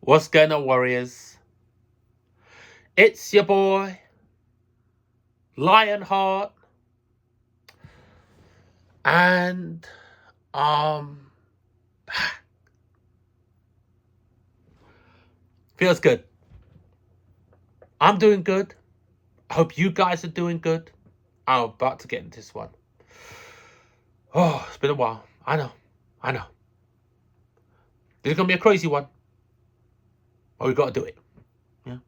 What's going on, Warriors? It's your boy, Lionheart, and feels good. I'm doing good. I hope you guys are doing good. I'm about to get into this one. Oh, it's been a while. I know. This is gonna be a crazy one, but we gotta do it. Yeah.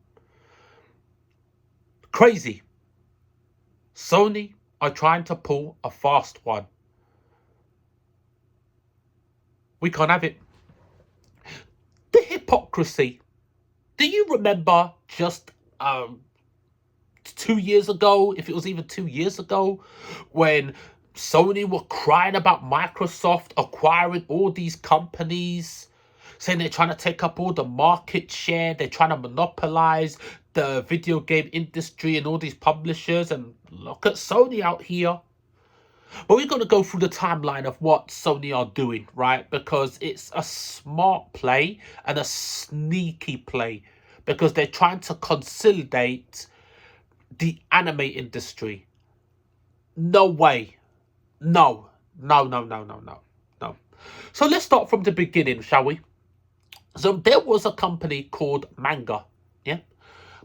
Crazy. Sony are trying to pull a fast one. We can't have it. The hypocrisy. Do you remember just 2 years ago, if it was even 2 years ago, when Sony were crying about Microsoft acquiring all these companies, saying they're trying to take up all the market share, they're trying to monopolize the video game industry and all these publishers, and look at Sony out here. But we're going to go through the timeline of what Sony are doing, right? Because it's a smart play and a sneaky play, because they're trying to consolidate the anime industry. No way. No. So let's start from the beginning, shall we? So there was a company called Manga. Yeah.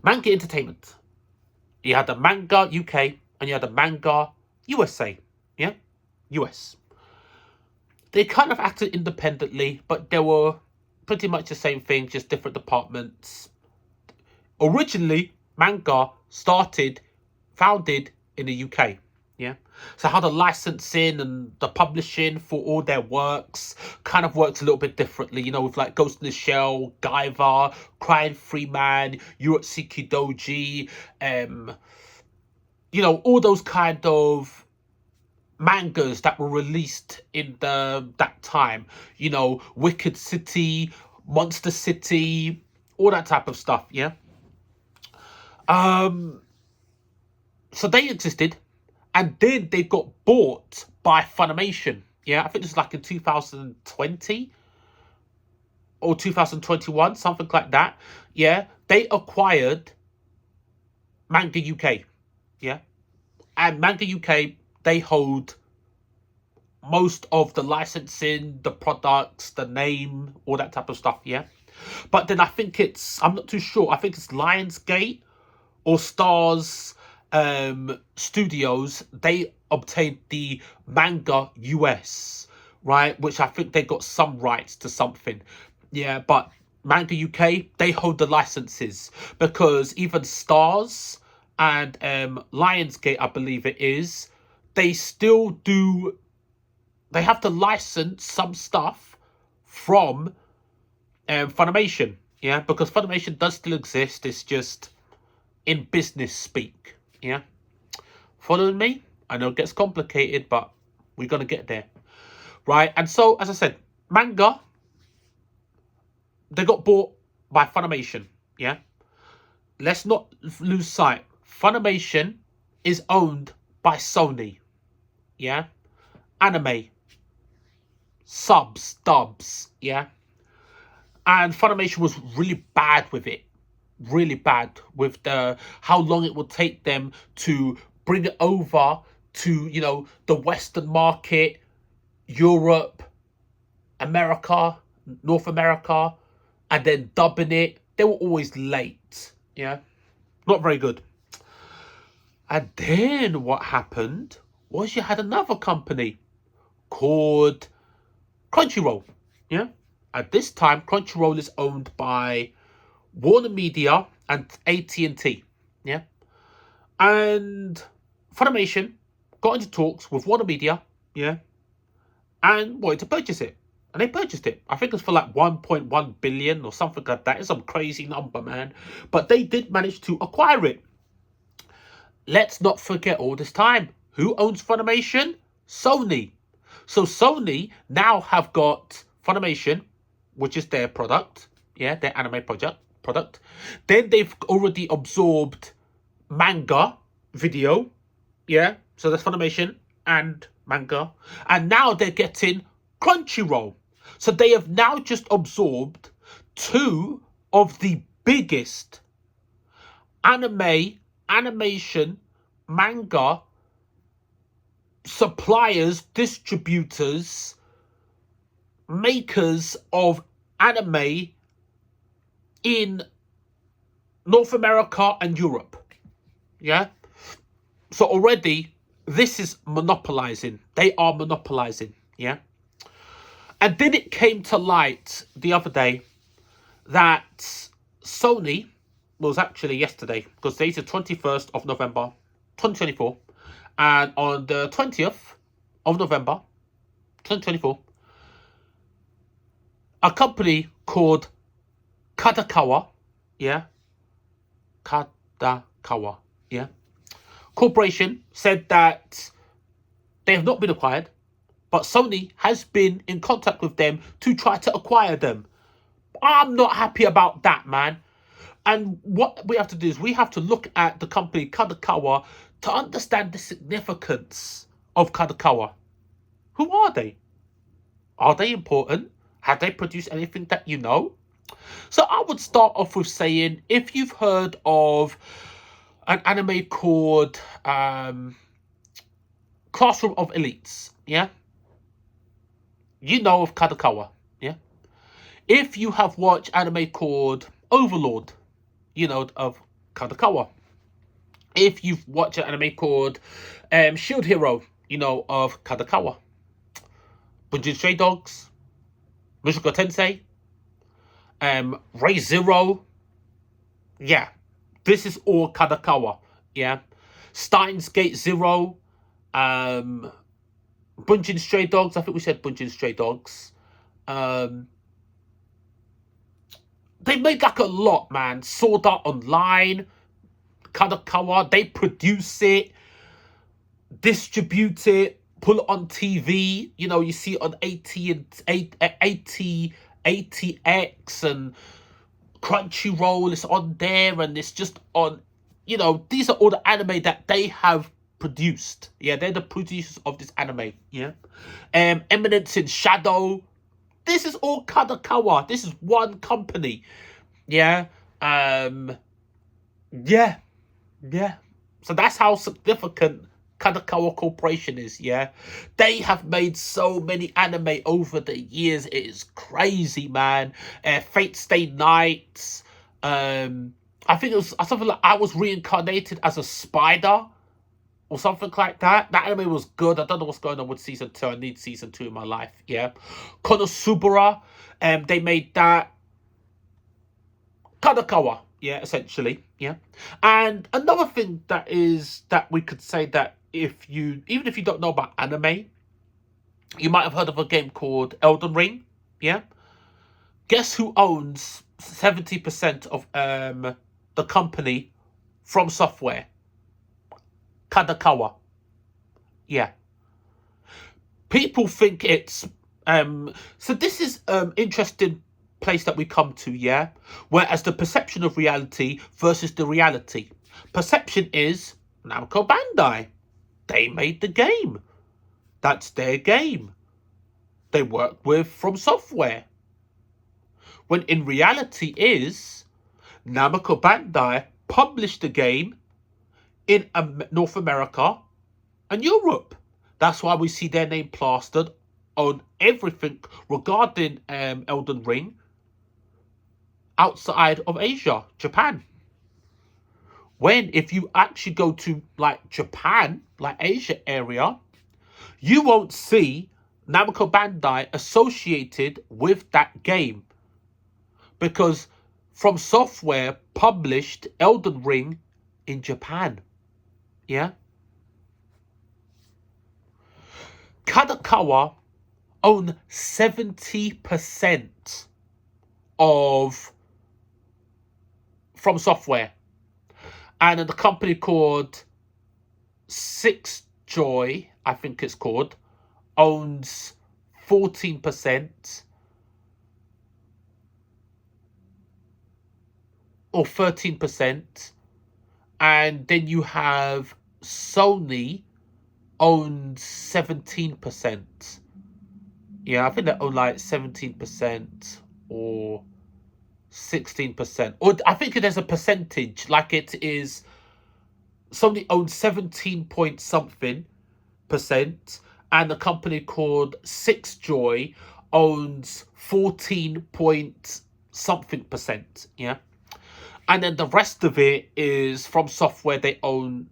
Manga Entertainment. You had the Manga UK and you had the Manga USA. Yeah. US. They kind of acted independently, but they were pretty much the same thing, just different departments. Originally, Manga founded in the UK. Yeah. So how the licensing and the publishing for all their works kind of works a little bit differently, you know, with like Ghost in the Shell, Guyver, Crying Freeman, Urotsuki Doji, you know, all those kind of mangas that were released in that time, you know, Wicked City, Monster City, all that type of stuff. Yeah. So they existed, and then they got bought by Funimation. Yeah, I think this was like in 2020 or 2021, something like that. Yeah, they acquired Manga UK. Yeah, and Manga UK, they hold most of the licensing, the products, the name, all that type of stuff. Yeah, but then I think I'm not too sure. I think it's Lionsgate or Stars Studios. They obtained the Manga US, right? Which I think they got some rights to something. Yeah, but Manga UK, they hold the licenses, because even Stars and Lionsgate, I believe it is, they still do. They have to license some stuff from Funimation. Yeah, because Funimation does still exist. It's just in business speak. Yeah, following me? I know it gets complicated, but we're gonna get there, right? And so, as I said, Manga, they got bought by Funimation. Yeah, let's not lose sight. Funimation is owned by Sony. Yeah, anime, subs, dubs. Yeah, and Funimation was really bad with it. Really bad with how long it would take them to bring it over to, you know, the Western market, Europe, America, North America, and then dubbing it. They were always late. Yeah, not very good. And then what happened was you had another company called Crunchyroll. Yeah, at this time Crunchyroll is owned by Warner Media and AT&T, yeah? And Funimation got into talks with Warner Media, yeah? And wanted to purchase it. And they purchased it. I think it's for like 1.1 billion or something like that. It's some crazy number, man. But they did manage to acquire it. Let's not forget all this time. Who owns Funimation? Sony. So Sony now have got Funimation, which is their product, yeah, their anime product. Then they've already absorbed Manga Video, yeah, so that's Funimation and Manga, and now they're getting Crunchyroll. So they have now just absorbed two of the biggest animation, manga suppliers, distributors, makers of anime in North America and Europe. Yeah? So already, this is monopolizing. They are monopolizing. Yeah? And then it came to light the other day that Sony, was actually yesterday, because today's the 21st of November, 2024. And on the 20th of November, 2024, a company called Kadokawa, yeah, Kadokawa, yeah, Corporation said that they have not been acquired, but Sony has been in contact with them to try to acquire them. I'm not happy about that, man. And what we have to do is we have to look at the company Kadokawa to understand the significance of Kadokawa. Who are they? Are they important? Have they produced anything that you know? So I would start off with saying, if you've heard of an anime called Classroom of Elites, yeah? You know of Kadokawa, yeah? If you have watched anime called Overlord, you know of Kadokawa. If you've watched an anime called Shield Hero, you know of Kadokawa. Bunjin Stray Dogs, Mushoku Tensei, Ray Zero. Yeah, this is all Kadokawa. Yeah, Steins Gate Zero, Bunjin Stray Dogs. I think we said Bunjin Stray Dogs. They made like a lot, man. Sword Art Online, Kadokawa. They produce it, distribute it, pull it on TV. You know, you see it on ATX and Crunchyroll. It's on there, and it's just on. You know, these are all the anime that they have produced. Yeah, they're the producers of this anime. Yeah, Eminence in Shadow. This is all Kadokawa. This is one company. Yeah. Yeah. So that's how significant Kadokawa Corporation is, yeah? They have made so many anime over the years. It is crazy, man. Fate Stay Night. I think it was something like I was reincarnated as a spider or something like that. That anime was good. I don't know what's going on with season 2. I need season 2 in my life, yeah? Konosubara, they made that. Kadokawa, yeah, essentially, yeah. And another thing that we could say that even if you don't know about anime, you might have heard of a game called Elden Ring, yeah? Guess who owns 70% of the company From Software? Kadokawa. Yeah. People think it's so this is interesting place that we come to, yeah? Whereas the perception of reality versus the reality. Perception is Namco Bandai. They made the game. That's their game. They work with From Software. When in reality is Namco Bandai published the game in North America and Europe. That's why we see their name plastered on everything regarding Elden Ring outside of Asia, Japan. When if you actually go to like Japan, like Asia area, you won't see Namco Bandai associated with that game. Because From Software published Elden Ring in Japan. Yeah? Kadokawa own 70% of From Software. And a company called Six Joy, I think it's called, owns 14% or 13%. And then you have Sony owns 17%. Yeah, I think they own like 17% or 16%. Or I think there's a percentage, like it is, Sony owns 17 point something percent, and a company called Six Joy owns 14 point something percent. Yeah. And then the rest of it is From Software. They own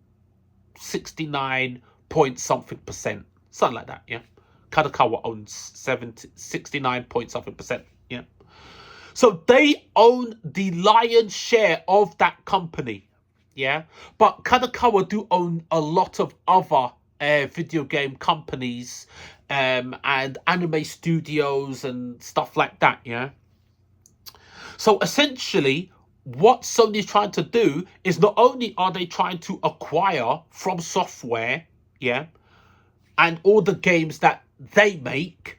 69 point something percent. Something like that, yeah. Kadokawa owns 69 point something percent, yeah. So they own the lion's share of that company, yeah. But Kadokawa do own a lot of other video game companies and anime studios and stuff like that, yeah. So essentially, what Sony's trying to do is not only are they trying to acquire From Software, yeah, and all the games that they make,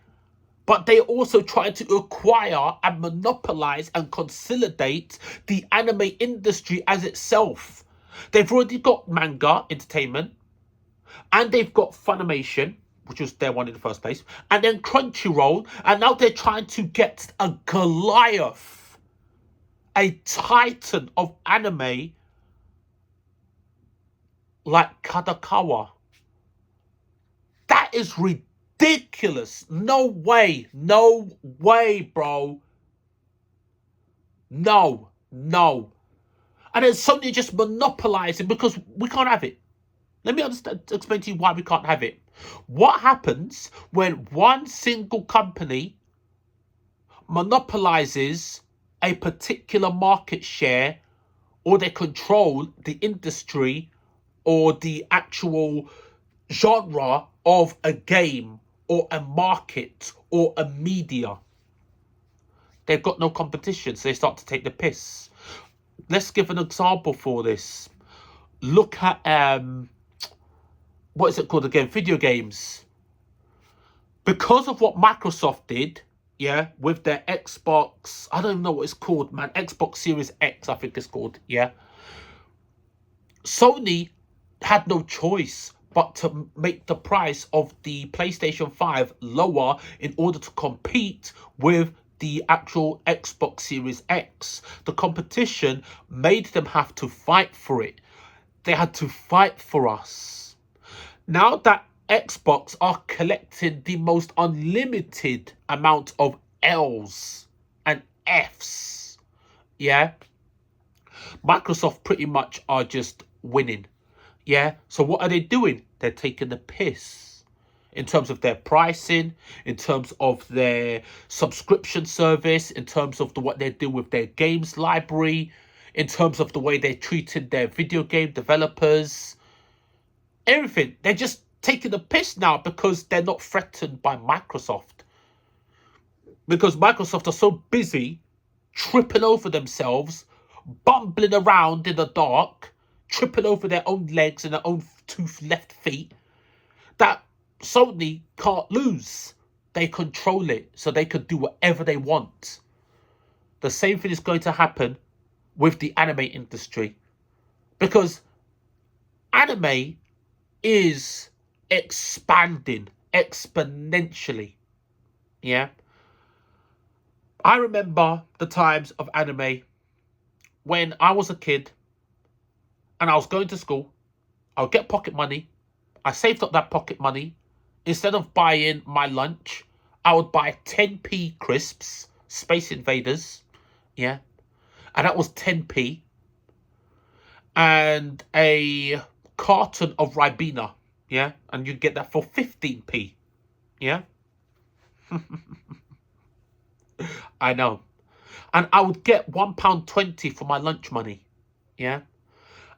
but they're also trying to acquire and monopolize and consolidate the anime industry as itself. They've already got manga entertainment, and they've got Funimation, which was their one in the first place, and then Crunchyroll, and now they're trying to get a Goliath, a titan of anime like Kadokawa. That is ridiculous. No way. No way, bro. No. No. And then Sony just monopolizing because we can't have it. Let me explain to you why we can't have it. What happens when one single company monopolizes a particular market share, or they control the industry or the actual genre of a game or a market or a media? They've got no competition, so they start to take the piss. Let's give an example for this. Look at what is it called again? Video games. Because of what Microsoft did, yeah, with their Xbox, I don't even know what it's called, man. Xbox Series X, I think it's called, yeah. Sony had no choice but to make the price of the PlayStation 5 lower in order to compete with the actual Xbox Series X. The competition made them have to fight for it. They had to fight for us. Now that Xbox are collecting the most unlimited amount of L's and F's, yeah, Microsoft pretty much are just winning. Yeah, so what are they doing? They're taking the piss in terms of their pricing, in terms of their subscription service, in terms of what they do with their games library, in terms of the way they're treating their video game developers. Everything. They're just taking the piss now because they're not threatened by Microsoft. Because Microsoft are so busy tripping over themselves, bumbling around in the dark, tripping over their own legs and their own two left feet, that Sony can't lose. They control it, so they can do whatever they want. The same thing is going to happen with the anime industry, because anime is expanding exponentially. Yeah. I remember the times of anime when I was a kid and I was going to school. I would get pocket money. I saved up that pocket money. Instead of buying my lunch, I would buy 10p crisps, Space Invaders, yeah, and that was 10p, and a carton of Ribena, yeah, and you'd get that for 15p, yeah. I know. And I would get £1.20 for my lunch money, yeah,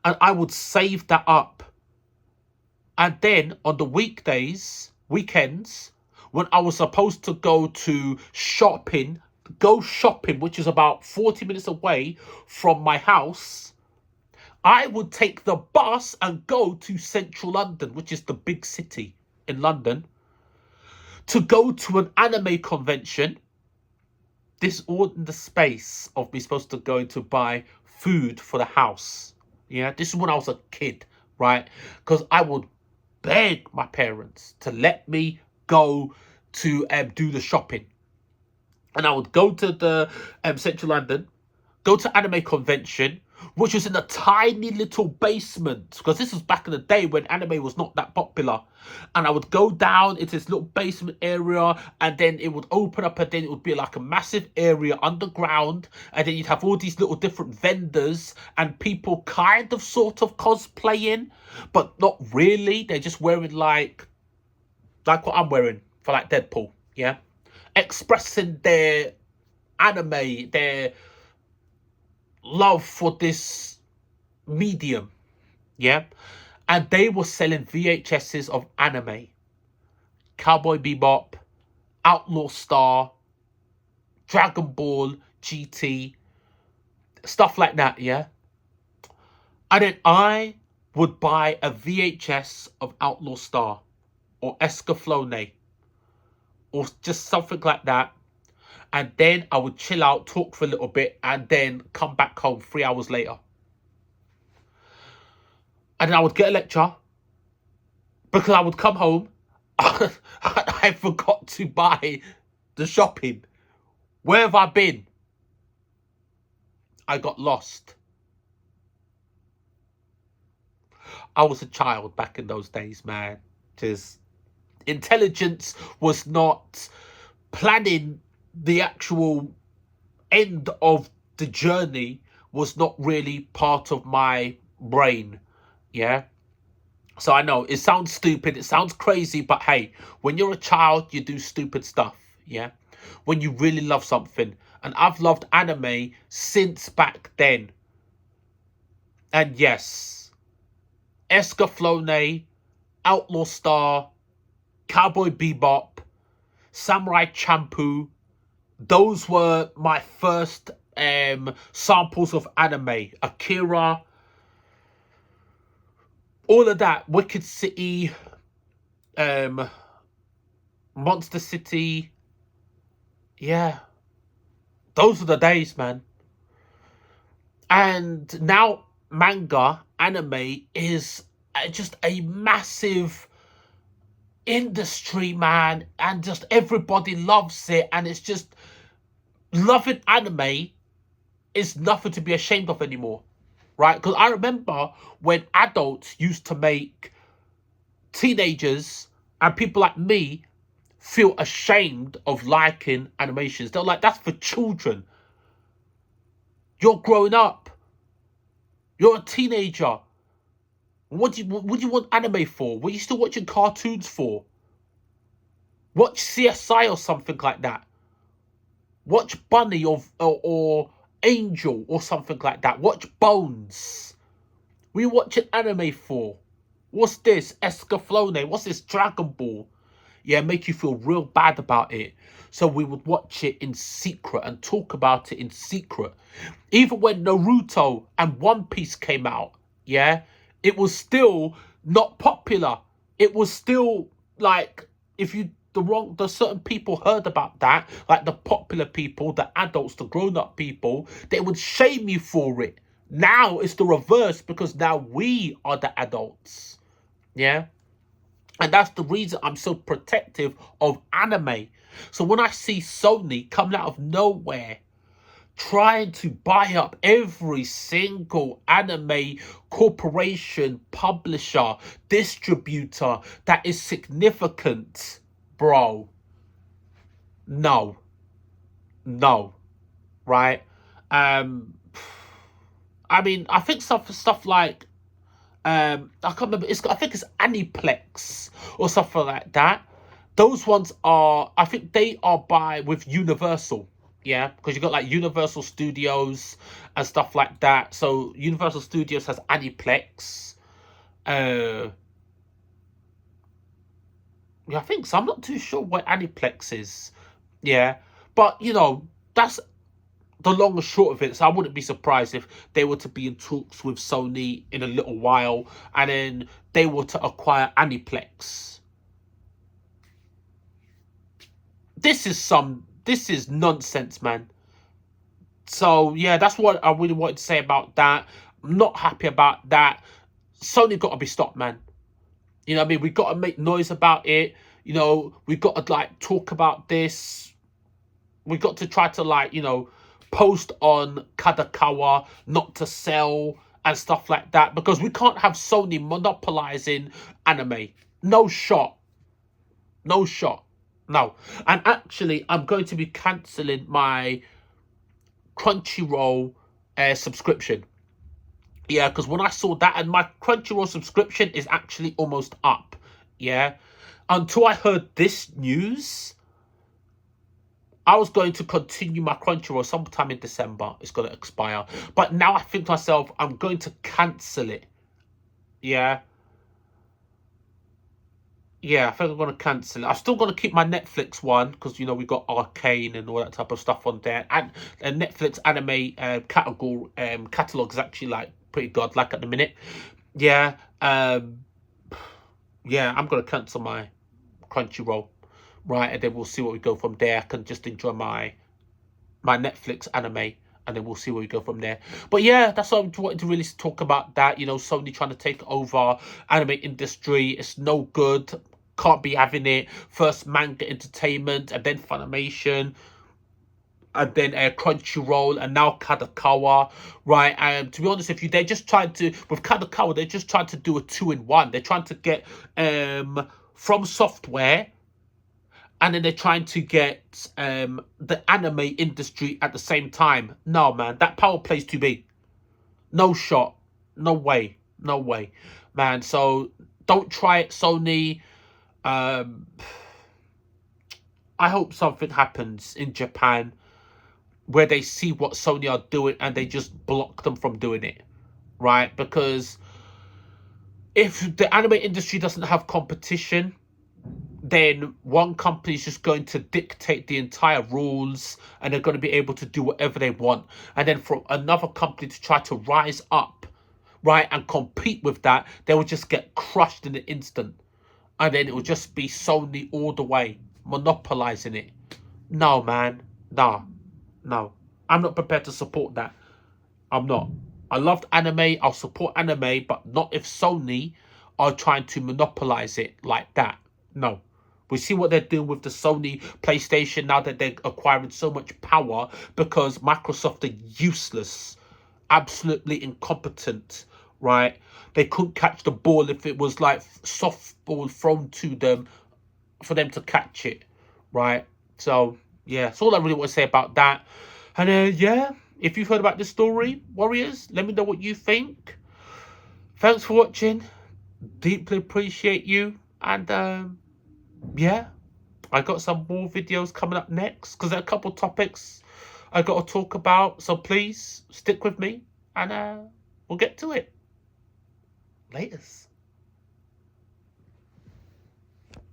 and I would save that up. And then on the weekends, when I was supposed to go shopping, which is about 40 minutes away from my house, I would take the bus and go to central London, which is the big city in London, to go to an anime convention. This all in the space of me supposed to go to buy food for the house. Yeah, this is when I was a kid, right? Because I would beg my parents to let me go to do the shopping. And I would go to the central London, go to anime convention, which was in a tiny little basement, because this was back in the day when anime was not that popular. And I would go down into this little basement area, and then it would open up, and then it would be like a massive area underground, and then you'd have all these little different vendors and people kind of sort of cosplaying, but not really. They're just wearing like what I'm wearing for like Deadpool, yeah, expressing their anime, their love for this medium, yeah. And they were selling VHSs of anime, Cowboy Bebop, Outlaw Star, Dragon Ball GT, stuff like that, yeah. And then I would buy a VHS of Outlaw Star or Escaflowne or just something like that. And then I would chill out, talk for a little bit, and then come back home 3 hours later. And then I would get a lecture because I would come home. I forgot to buy the shopping. Where have I been? I got lost. I was a child back in those days, man. Just intelligence was not planning. The actual end of the journey was not really part of my brain, yeah. So I know it sounds stupid, it sounds crazy, but hey, when you're a child, you do stupid stuff, yeah. When you really love something, and I've loved anime since back then. And yes, Escaflowne, Outlaw Star, Cowboy Bebop, Samurai Champloo, those were my first samples of anime. Akira, all of that, Wicked City, Monster City. Yeah, those are the days, man. And now manga, anime is just a massive industry, man, and just everybody loves it, and it's just loving anime is nothing to be ashamed of anymore, right? Because I remember when adults used to make teenagers and people like me feel ashamed of liking animations. They're like, that's for children. You're growing up. You're a teenager. What do you want anime for? What are you still watching cartoons for? Watch CSI or something like that. Watch Bunny or Angel or something like that. Watch Bones. What are you watching anime for? What's this? Escaflowne. What's this? Dragon Ball. Yeah, make you feel real bad about it. So we would watch it in secret and talk about it in secret. Even when Naruto and One Piece came out, yeah, it was still not popular. It was still like, if you the certain people heard about that, like the popular people, the adults, the grown-up people, they would shame you for it. Now it's the reverse, because now we are the adults, yeah. And that's the reason I'm so protective of anime. So when I see Sony coming out of nowhere trying to buy up every single anime corporation, publisher, distributor that is significant, bro, no, right? I mean, I think stuff like I can't remember. I think it's Aniplex or something like that. Those ones are, I think they are with Universal, yeah, because you got like Universal Studios and stuff like that. So Universal Studios has Aniplex. Yeah, I think so. I'm not too sure what Aniplex is. Yeah, but you know, that's the long and short of it. So I wouldn't be surprised if they were to be in talks with Sony in a little while, and then they were to acquire Aniplex. This is nonsense, man. So yeah, that's what I really wanted to say about that. I'm not happy about that. Sony got to be stopped, man. You know what I mean? We got to make noise about it. You know, we got to like talk about this. We got to try to like, you know, post on Kadokawa not to sell and stuff like that, because we can't have Sony monopolizing anime. No shot. No shot. No. And actually, I'm going to be cancelling my Crunchyroll subscription. Yeah, because when I saw that, and my Crunchyroll subscription is actually almost up. Yeah. Until I heard this news, I was going to continue my Crunchyroll sometime in December. It's going to expire. But now I think to myself, I'm going to cancel it. Yeah. Yeah, I think I'm going to cancel it. I'm still going to keep my Netflix one because, you know, we got Arcane and all that type of stuff on there. And Netflix anime catalog is actually, like, pretty godlike at the minute. Yeah. Yeah, I'm going to cancel my Crunchyroll. Right, and then we'll see where we go from there. I can just enjoy my Netflix anime, and then we'll see where we go from there. But yeah, that's what I wanted to really talk about. That, you know, Sony trying to take over anime industry. It's no good. Can't be having it. First manga entertainment, and then Funimation, and then Crunchyroll, and now Kadokawa, right? And to be honest with you, they're just trying to, with Kadokawa, they're just trying to do a 2-in-1. They're trying to get From Software, and then they're trying to get the anime industry at the same time. No, man, that power play's too big. No shot. No way. No way, man. So don't try it, Sony. I hope something happens in Japan where they see what Sony are doing and they just block them from doing it, right? Because if the anime industry doesn't have competition, then one company is just going to dictate the entire rules, and they're going to be able to do whatever they want. And then for another company to try to rise up, right, and compete with that, they will just get crushed in an instant. And then it will just be Sony all the way, monopolizing it. No, man. No. No. I'm not prepared to support that. I'm not. I loved anime. I'll support anime, but not if Sony are trying to monopolize it like that. No. We see what they're doing with the Sony PlayStation now that they're acquiring so much power because Microsoft are useless, absolutely incompetent, right? They couldn't catch the ball if it was like softball thrown to them for them to catch it, right? So, yeah, that's all I really want to say about that. And, yeah, if you've heard about this story, Warriors, let me know what you think. Thanks for watching. Deeply appreciate you. And, yeah, I got some more videos coming up next because there are a couple of topics I got to talk about. So please stick with me and we'll get to it. Laters.